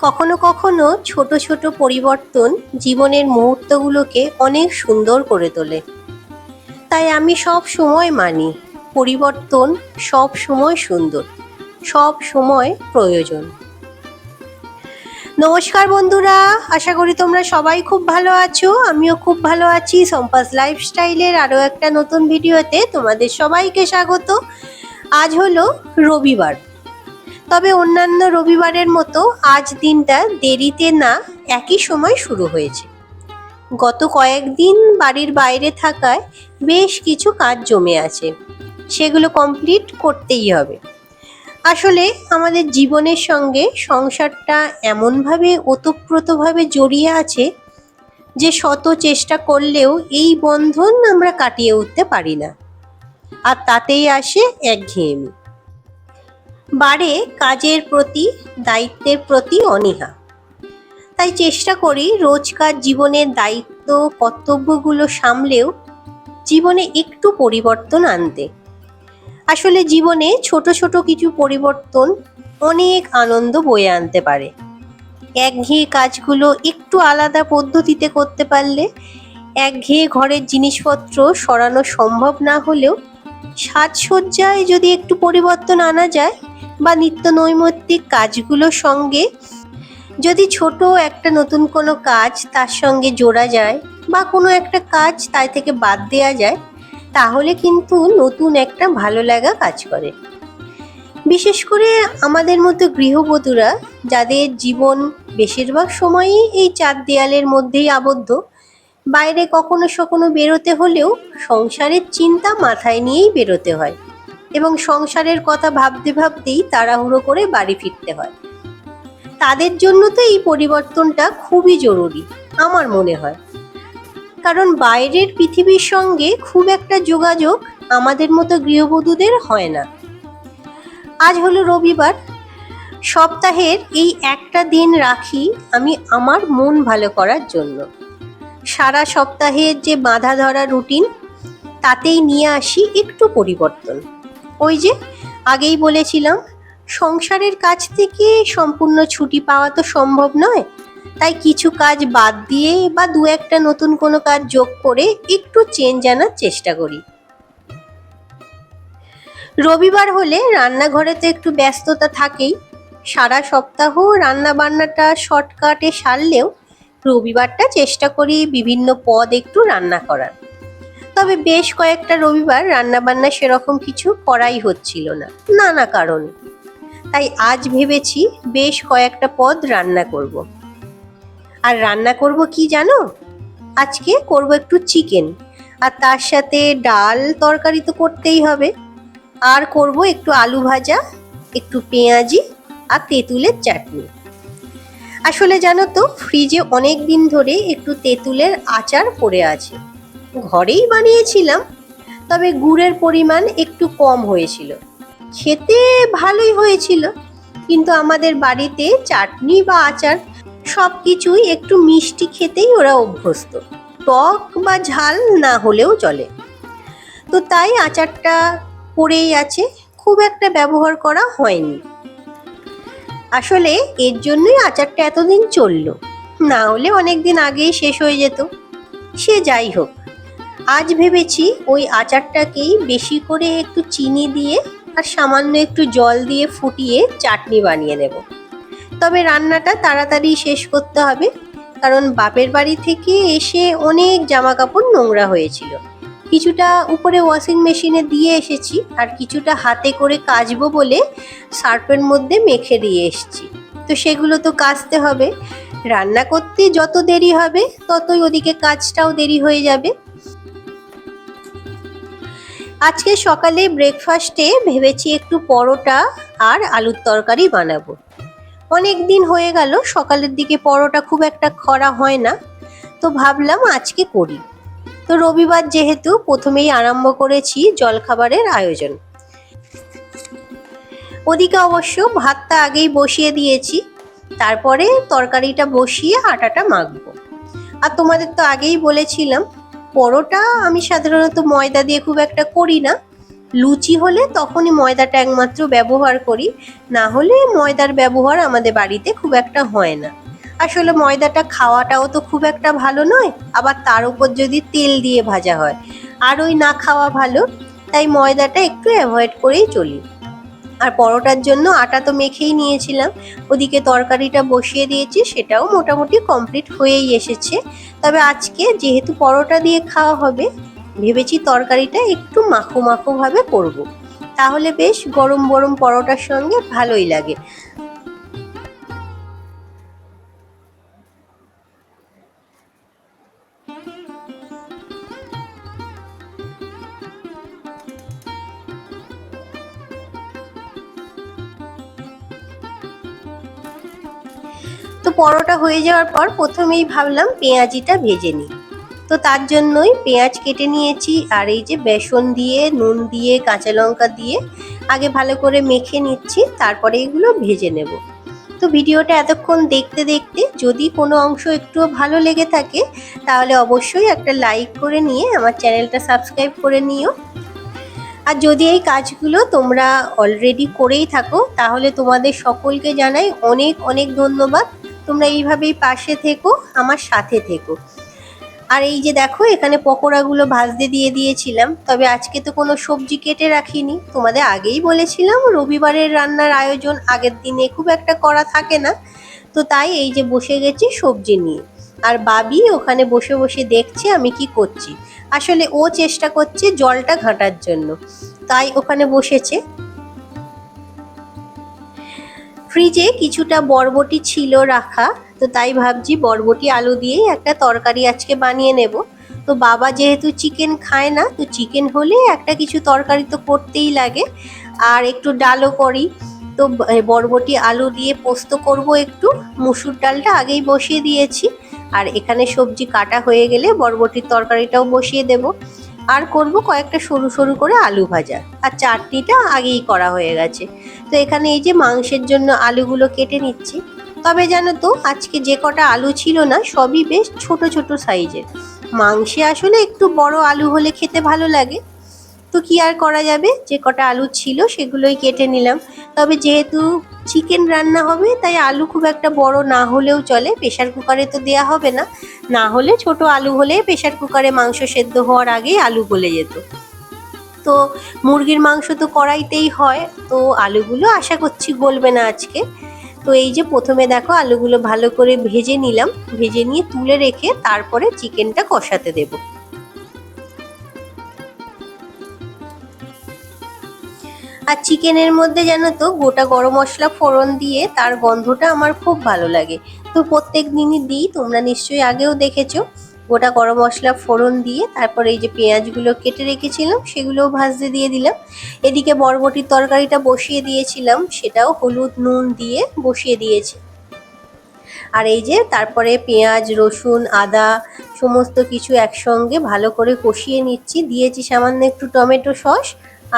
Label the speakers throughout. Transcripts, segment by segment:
Speaker 1: কখনো কখনো ছোট ছোট পরিবর্তন জীবনের মুহূর্তগুলোকে অনেক সুন্দর করে তোলে। তাই আমি সব সময় মানি, পরিবর্তন সব সময় সুন্দর, সব সময় প্রয়োজন। নমস্কার বন্ধুরা, আশা করি তোমরা সবাই খুব ভালো আছো। আমিও খুব ভালো আছি। সম্পাস লাইফস্টাইলের আরও একটা নতুন ভিডিওতে তোমাদের সবাইকে স্বাগত। আজ হলো রবিবার, তবে অন্যান্য রবিবারের মতো আজ দিনটা দেরিতে না, একই সময় শুরু হয়েছে। গত কয়েকদিন বাড়ির বাইরে থাকায় বেশ কিছু কাজ জমে আছে, সেগুলো কমপ্লিট করতেই হবে। আসলে আমাদের জীবনের সঙ্গে সংসারটা এমনভাবে ওতপ্রোতভাবে জড়িয়ে আছে যে শত চেষ্টা করলেও এই বন্ধন আমরা কাটিয়ে উঠতে পারি না, আর তাতেই আসে একঘেয়েমি, বাড়ে কাজের প্রতি, দায়িত্বের প্রতি অনীহা। তাই চেষ্টা করি রোজকার জীবনের দায়িত্ব কর্তব্যগুলো সামলেও জীবনে একটু পরিবর্তন আনতে। আসলে জীবনে ছোট ছোট কিছু পরিবর্তন অনেক আনন্দ বয়ে আনতে পারে। একঘেয়ে কাজগুলো একটু আলাদা পদ্ধতিতে করতে পারলে, একঘেয়ে ঘরের জিনিসপত্র সরানো সম্ভব না হলেও সাজসজ্জায় যদি একটু পরিবর্তন আনা যায়, বা নিত্য নৈমিত্তিক কাজগুলোর সঙ্গে যদি ছোট একটা নতুন কোনো কাজ তার সঙ্গে জোড়া যায়, বা কোনো একটা কাজ তাই থেকে বাদ দেওয়া যায়, তাহলে কিন্তু নতুন একটা ভালো লাগা কাজ করে। বিশেষ করে আমাদের মতো গৃহবধূরা, যাদের জীবন বেশিরভাগ সময়ই এই চার দেয়ালের মধ্যেই আবদ্ধ, বাইরে কখনো সখনো বেরোতে হলেও সংসারের চিন্তা মাথায় নিয়েই বেরোতে হয়, এবং সংসারের কথা ভাবতে ভাবতেই তাড়াহুড়ো করে বাড়ি ফিরতে হয়। তাদের জন্য তো এই পরিবর্তনটা খুবই জরুরি আমার মনে হয়, কারণ বাইরের পৃথিবীর সঙ্গে খুব একটা যোগাযোগ আমাদের মতো গৃহবধূদের হয় না। আজ হলো রবিবার, সপ্তাহের এই একটা দিন রাখি আমি আমার মন ভালো করার জন্য। সারা সপ্তাহের যে বাঁধা ধরা রুটিন, তাতেই নিয়ে আসি একটু পরিবর্তন। ওই যে আগেই বলেছিলাম, সংসারের কাজ থেকে সম্পূর্ণ ছুটি পাওয়া তো সম্ভব নয়, তাই কিছু কাজ বাদ দিয়ে বা দু একটা নতুন কোনো কাজ যোগ করে একটু চেঞ্জ আনার চেষ্টা করি। রবিবার হলে রান্নাঘরে তো একটু ব্যস্ততা থাকেই। সারা সপ্তাহ রান্না বান্নাটা শর্টকাটে সারলেও রবিবারটা চেষ্টা করি বিভিন্ন পদ একটু রান্না করার। তবে বেশ কয়েকটা রবিবার রান্নাবান্না সেরকম কিছু করাই হচ্ছিল না, নানা কারণে। তাই আজ ভেবেছি বেশ কয়েকটা পদ রান্না করব। আর রান্না করব কি জানো? আজকে করব একটু চিকেন, আর তার সাথে ডাল তরকারি তো করতেই হবে, আর করব একটু আলু ভাজা, একটু পেঁয়াজি আর তেঁতুলের চাটনি। আসলে জানো তো, ফ্রিজে অনেক দিন ধরে একটু তেঁতুলের আচার পড়ে আছে। ঘরেই বানিয়েছিলাম, তবে গুড়ের পরিমাণ একটু কম হয়েছিল। খেতে ভালোই হয়েছিল, কিন্তু আমাদের বাড়িতে চাটনি বা আচার সব কিছুই একটু মিষ্টি খেতেই ওরা অভ্যস্ত, টক বা ঝাল না হলেও চলে। তো তাই আচারটা পড়েই আছে, খুব একটা ব্যবহার করা হয়নি। আসলে এর জন্যই আচারটা এতদিন চললো, না হলে অনেক দিন আগেই শেষ হয়ে যেত। সে যাই হোক, আজ ভেবেছি ওই আচারটাকেই বেশি করে একটু চিনি দিয়ে আর সামান্য একটু জল দিয়ে ফুটিয়ে চাটনি বানিয়ে নেব। তবে রান্নাটা তাড়াতাড়ি শেষ করতে হবে, কারণ বাপের বাড়ি থেকে এসে অনেক জামা কাপড় নোংরা হয়েছিল। কিছুটা উপরে ওয়াশিং মেশিনে দিয়ে এসেছি, আর কিছুটা হাতে করে কাচবো বলে সার্ফের মধ্যে মেখে দিয়ে এসেছি। তো সেগুলো তো কাচতে হবে। রান্না করতে যত দেরি হবে ততই ওদিকে কাজটাও দেরি হয়ে যাবে। আজকে সকালে ব্রেকফাস্টে ভেবেছি একটু পরোটা আর আলুর তরকারি বানাবো। অনেক দিন হয়ে গেল সকালের দিকে পরোটা খুব একটা করা হয় না, তো ভাবলাম আজকে করি। তো রবিবার যেহেতু, প্রথমেই আরম্ভ করেছি জলখাবারের আয়োজন। ওদিকে অবশ্য ভাতটা আগেই বসিয়ে দিয়েছি, তারপরে তরকারিটা বসিয়ে আটাটা মাখবো। আর তোমাদের তো আগেই বলেছিলাম, পরোটা আমি সাধারণত ময়দা দিয়ে খুব একটা করি না, লুচি হলে তখনই ময়দাটা একমাত্র ব্যবহার করি, না হলে ময়দার ব্যবহার আমাদের বাড়িতে খুব একটা হয় না। আসলে ময়দাটা খাওয়াটাও তো খুব একটা ভালো নয়, আবার তার উপর যদি তেল দিয়ে ভাজা হয় আরই না খাওয়া ভালো। তাই ময়দাটা একটু অ্যাভয়েড করেই চলি। আর পরোটার জন্য আটা তো মেখেই নিয়েছিলাম, ওদিকে তরকারিটা বসিয়ে দিয়েছি, সেটাও মোটামুটি কমপ্লিট হয়েই এসেছে। তবে আজকে যেহেতু পরোটা দিয়ে খাওয়া হবে, ভেবেছি তরকারিটা একটু মাখো মাখো ভাবে করব। তাহলে বেশ গরম গরম পরোটার সঙ্গে ভালোই লাগে। তো পরোটা হয়ে যাওয়ার পর প্রথমেই ভাবলাম পেঁয়াজিটা ভেজে নিই। তো তার জন্যই পেঁয়াজ কেটে নিয়েছি, আর এই যে বেসন দিয়ে নুন দিয়ে কাঁচা লঙ্কা দিয়ে আগে ভালো করে মেখে নিচ্ছি, তারপরে এগুলো ভেজে নেব। তো ভিডিওটা এতক্ষণ দেখতে দেখতে যদি কোনো অংশ একটু ভালো লেগে থাকে তাহলে অবশ্যই একটা লাইক করে নিয়ে আমার চ্যানেলটা সাবস্ক্রাইব করে নিও। আর যদি এই কাজগুলো তোমরা অলরেডি করেই থাকো তাহলে তোমাদের সকলকে জানাই অনেক অনেক ধন্যবাদ। তোমরা এইভাবেই পাশে থেকো, আমার সাথে থেকো। আর এই যে দেখো এখানে পকোড়াগুলো ভাজতে দিয়ে দিয়েছিলাম, তবে আজকে তো কোনো সবজি কেটে রাখিনি। তোমাদের আগেই বলেছিলাম রবিবারের রান্নার আয়োজন আগের দিনে খুব একটা করা থাকে না, তো তাই এই যে বসে গেছি সবজি নিয়ে। আর বাবি ওখানে বসে বসে দেখছে আমি কি করছি। আসলে ও চেষ্টা করছে জলটা ঘাঁটার জন্য, তাই ওখানে বসেছে। ফ্রিজে কিছুটা বরবটি ছিল রাখা, তো তাই ভাবছি বরবটি আলু দিয়েই একটা তরকারি আজকে বানিয়ে নেব। তো বাবা যেহেতু চিকেন খায় না, তো চিকেন হলে একটা কিছু তরকারি তো করতেই লাগে, আর একটু ডালও করি। তো বরবটি আলু দিয়ে পোস্ত করব একটু। মুসুর ডালটা আগেই বসিয়ে দিয়েছি, আর এখানে সবজি কাটা হয়ে গেলে বরবটির তরকারিটাও বসিয়ে দেব। আর করব কয়েকটা সরু সরু করে আলু ভাজা, আর চাটনিটা আগেই করা হয়ে গেছে। তো এখানে এই যে মাংসের জন্য আলুগুলো কেটে নিচ্ছি। তবে জানো তো আজকে যে কটা আলু ছিল না সবই বেশ ছোট ছোট সাইজের। মাংসে আসলে একটু বড় আলু হলে খেতে ভালো লাগে। তো কি আর করা যাবে, যে কটা আলু ছিল সেগুলোই কেটে নিলাম। তবে যেহেতু চিকেন রান্না হবে তাই আলু খুব একটা বড় না হলেও চলে, প্রেশার কুকারে তো দেয়া হবে না। না হলে ছোট আলু হলে প্রেশার কুকারে মাংস সেদ্ধ হওয়ার আগেই আলু গলে যেত। তো মুরগির মাংস তো কড়াইতেই হয়, তো আলুগুলো আশা করছি গলবে না আজকে। তো এই যে প্রথমে দেখো আলুগুলো ভালো করে ভেজে নিলাম, ভেজে নিয়ে তুলে রেখে তারপরে চিকেনটা কষাতে দেব। আর চিকেনের মধ্যে জানো তো গোটা গরম মশলা ফোড়ন দিয়ে তার গন্ধটা আমার খুব ভালো লাগে। তো প্রত্যেক দিনই দিই, তোমরা নিশ্চয়ই আগেও দেখেছো। গোটা গরম মশলা ফোড়ন দিয়ে তারপরে এই যে পেঁয়াজগুলো কেটে রেখেছিলাম সেগুলোও ভাজতে দিয়ে দিলাম। এদিকে বরবটির তরকারিটা বসিয়ে দিয়েছিলাম, সেটাও হলুদ নুন দিয়ে বসিয়ে দিয়েছি। আর এই যে তারপরে পেঁয়াজ রসুন আদা সমস্ত কিছু একসঙ্গে ভালো করে কষিয়ে নিচ্ছি। দিয়েছি সামান্য একটু টমেটো সস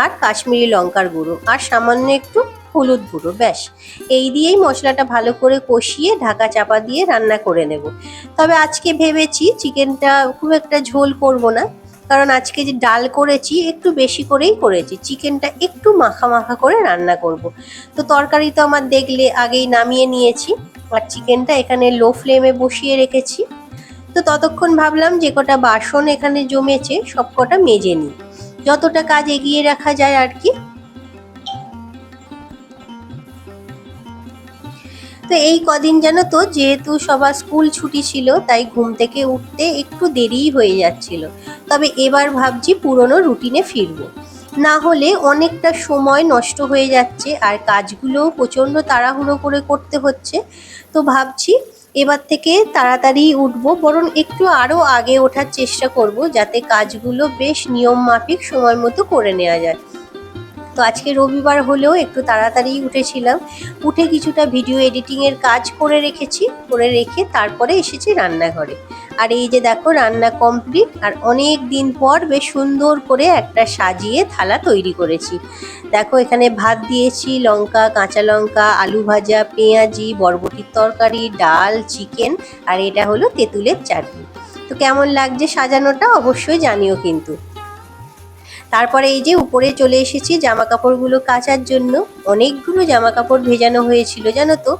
Speaker 1: আর কাশ্মীরি লঙ্কার গুঁড়ো আর সামান্য একটু হলুদ গুঁড়ো, ব্যাস এই দিয়েই মশলাটা ভালো করে কষিয়ে ঢাকা চাপা দিয়ে রান্না করে নেব। তবে আজকে ভেবেছি চিকেনটা খুব একটা ঝোল করব না, কারণ আজকে যে ডাল করেছি একটু বেশি করেই করেছি, চিকেনটা একটু মাখা মাখা করে রান্না করব। তো তরকারি তো আমার দেখলে আগেই নামিয়ে নিয়েছি, আর চিকেনটা এখানে লো ফ্লেমে বসিয়ে রেখেছি। তো ততক্ষণ ভাবলাম যে কটা বাসন এখানে জমেছে সব কটা মেজে নিই, যতটা কাজ এগিয়ে রাখা যায় আর কি। তো এই কদিন জানো তো যেহেতু সবার স্কুল ছুটি ছিল তাই ঘুম থেকে উঠতে একটু দেরিই হয়ে যাচ্ছিল। তবে এবার ভাবছি পুরনো রুটিনে ফিরবো, না হলে অনেকটা সময় নষ্ট হয়ে যাচ্ছে আর কাজগুলোও প্রচণ্ড তাড়াহুড়ো করে করতে হচ্ছে। তো ভাবছি এবার থেকে তাড়াতাড়ি উঠবো, বরং একটু আরও আগে ওঠার চেষ্টা করব যাতে কাজগুলো বেশ নিয়ম মাফিক সময় মতো করে নেওয়া যায়। তো আজকে রবিবার হলেও একটু তাড়াতাড়ি উঠেছিলাম, উঠে কিছুটা ভিডিও এডিটিংয়ের কাজ করে রেখেছি, করে রেখে তারপরে এসেছি রান্নাঘরে। আর এই যে দেখো রান্না কমপ্লিট, আর অনেক দিন পর বেশ সুন্দর করে একটা সাজিয়ে থালা তৈরি করেছি। দেখো এখানে ভাত দিয়েছি, লঙ্কা কাঁচা লঙ্কা আলু ভাজা পেঁয়াজি বরবটির তরকারি ডাল চিকেন, আর এটা হলো তেঁতুলের চাটনি। তো কেমন লাগছে সাজানোটা অবশ্যই জানিও কিন্তু। তারপরে এই যে উপরে চলে এসেছি জামা কাপড়গুলো কাচার জন্য। অনেকগুলো জামা কাপড় ভেজানো হয়েছিল জানো তো।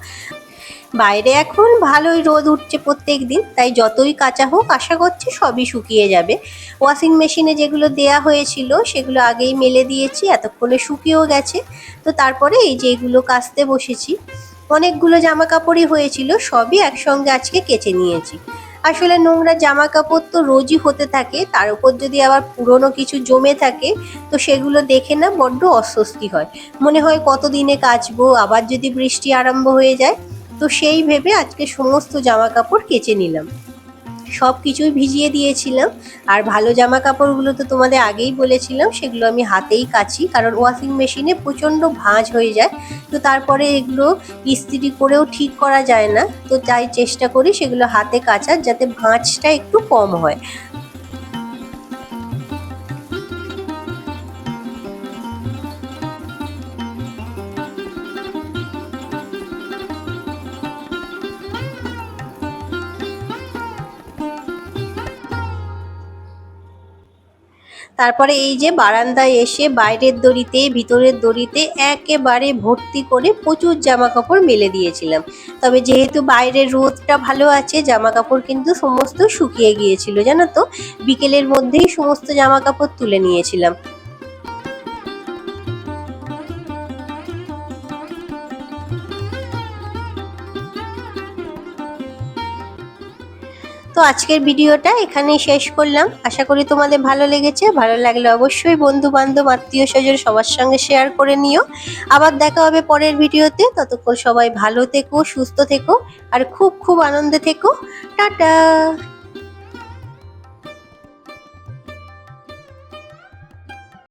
Speaker 1: বাইরে এখন ভালোই রোদ উঠছে প্রত্যেক দিন, তাই যতই কাঁচা হোক আশা করছি সবই শুকিয়ে যাবে। ওয়াশিং মেশিনে যেগুলো দেয়া হয়েছিল সেগুলো আগেই মেলে দিয়েছি, এতক্ষণে শুকিয়েও গেছে। তো তারপরে এই যে এগুলো কাচতে বসেছি। অনেকগুলো জামা কাপড়ই হয়েছিল, সবই একসঙ্গে আজকে কেচে নিয়েছি। আসলে নোংরা জামা কাপড় তো রোজই হতে থাকে, তার উপর যদি আবার পুরনো কিছু জমে থাকে তো সেগুলো দেখে না বড্ড অস্বস্তি হয়। মনে হয় কতদিনে কাচবো, আবার যদি বৃষ্টি আরম্ভ হয়ে যায়। তো সেই ভেবে আজকে সমস্ত জামা কাপড় কেচে নিলাম, সব কিছুই ভিজিয়ে দিয়েছিলাম। আর ভালো জামা কাপড়গুলো তো তোমাদের আগেই বলেছিলাম সেগুলো আমি হাতেই কাচি, কারণ ওয়াশিং মেশিনে প্রচণ্ড ভাঁজ হয়ে যায়। তো তারপরে এগুলো ইস্ত্রি করেও ঠিক করা যায় না, তো তাই চেষ্টা করি সেগুলো হাতে কাচার, যাতে ভাঁজটা একটু কম হয়। তারপরে এই যে বারান্দায় এসে বাইরের দড়িতে ভিতরের দড়িতে একেবারে ভর্তি করে প্রচুর জামা কাপড় মেলে দিয়েছিলাম। তবে যেহেতু বাইরের রোদটা ভালো আছে, জামা কাপড় কিন্তু সমস্ত শুকিয়ে গিয়েছিল জানো তো। বিকেলের মধ্যেই সমস্ত জামা কাপড় তুলে নিয়েছিলাম। তো আজকের ভিডিওটা এখানেই শেষ করলাম। আশা করি তোমাদের ভালো লেগেছে। ভালো লাগলে অবশ্যই বন্ধু বান্ধব আত্মীয় স্বজন সবার সঙ্গে শেয়ার করে নিও। আবার দেখা হবে পরের ভিডিওতে। ততক্ষণ সবাই ভালো থেকো, সুস্থ থেকো আর খুব খুব আনন্দে থেকো। টাটা।